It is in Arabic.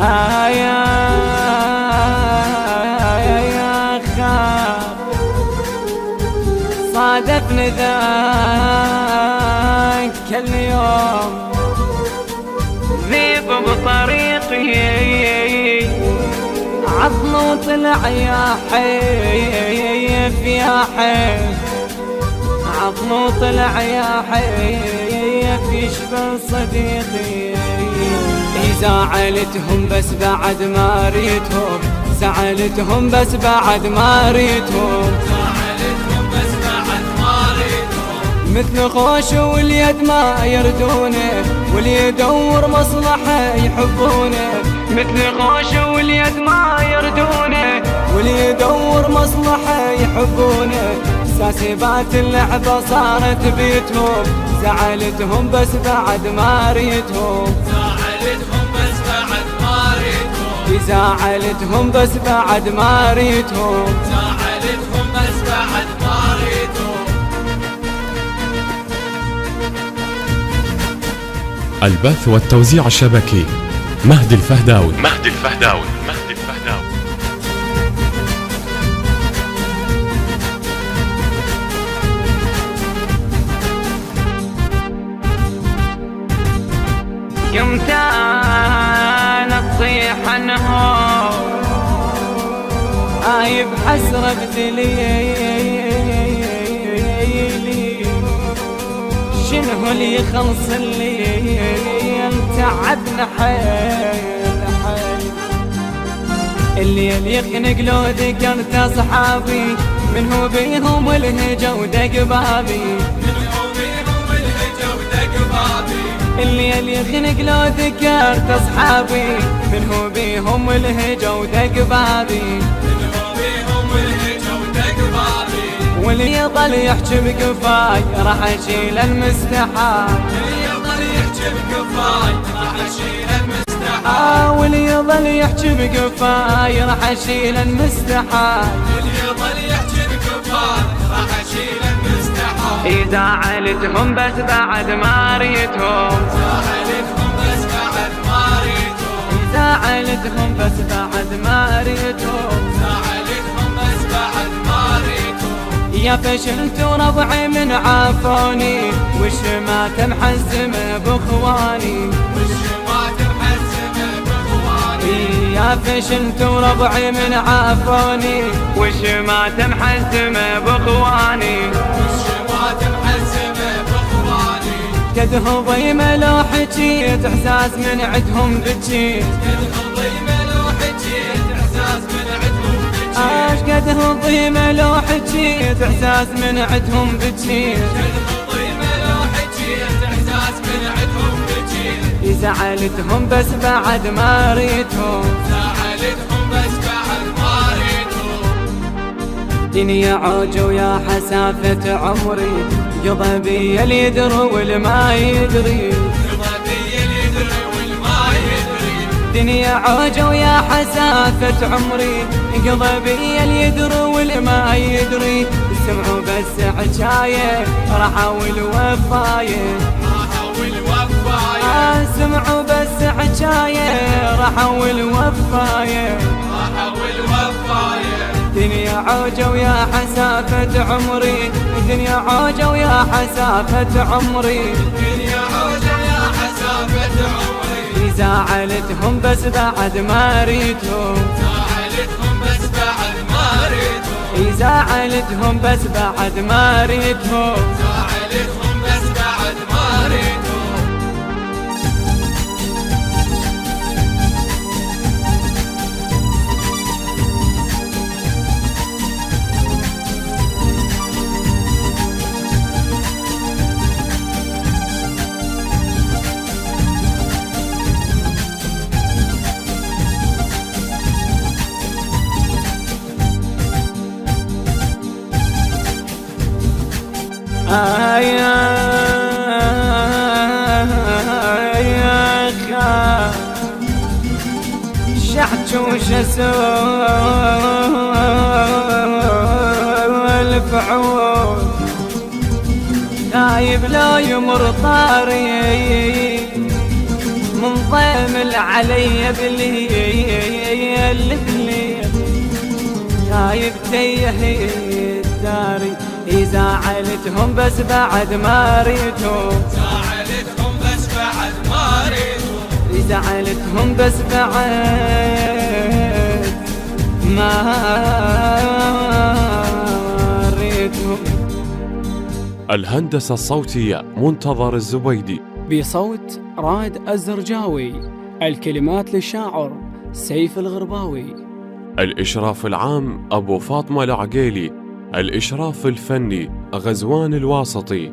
يا خاب صادفني ذاك اليوم ذيب بطريقي عظم وطلع يا حيف يا حيف عظم وطلع يا حيف يشبه صديقي زعلتهم بس بعد ما ريتهم زعلتهم بس بعد ما ريتهم مثل خوش واليد ما يردونه واللي يدور مصلحة يحبونه مثل خوش واليد ما يردونه واللي يدور مصلحة يحبونه ساسبات اللعبة صارت بيتهم زعلتهم بس بعد ما ريتهم زعلتهم بس بعد ما ريتهم زعلتهم بس بعد ما ريتهم. البث والتوزيع الشبكي مهدي الفهداوي. قمت انا تصيح عنهم عايب حسرة بدليلي شنو اللي يخلص الليل تعبنا حيل الليل يخنق لو ذكرت اصحابي منه بيهم والهجا ودق بابي الليل يخنق لو ذكرت اصحابي منه بيهم والهجا ودق بابي واللي يضل يحكي بكفاي راح اشيل المستحاي واللي يضل يحكي بكفاي راح اشيل المستحاي زعلتهم بس بعد ما ريتهم زعلتهم بس بعد ما ريتهم يا فشلت وربعي من عافوني والشماتة محزمة باخواني يا فشلت وربعي من عافوني والشماتة محزمة باخواني كده ضيمة لو حجيت احساس من عدهم بجيت عاش كده ضيمة لو حجيت احساس من عدهم بجيت زعلتهم بس بعد ما ريتهم دنيا عوجة ويا حسافة عمري قضى بي اللي يدري والما يدري دنيا عوجة ويا حسافة عمري قضى بي اللي يدري والما يدري سمعوا بس حكاية راح والوفاية سمعوا بس حكاية راح والوفاية دنيا عوجة ويا حسافة عمري دنيا عوجة ويا حسافة عمري زعلتهم بس بعد ما ريتهم زعلتهم بس بعد ما ريتهم يا خال شحت وش اسولف عود غايب لا يمر طاري من الضيم علي بالليل شايف تيه الداري زعلتهم بس بعد ما ريتهم زعلتهم بس بعد ما ريتهم زعلتهم بس بعد ما ريتهم. الهندسة الصوتية منتظر الزبيدي، بصوت راد الزرجاوي، الكلمات للشاعر سيف الغرباوي، الإشراف العام أبو فاطمة العقيلي، الإشراف الفني غزوان الواسطي.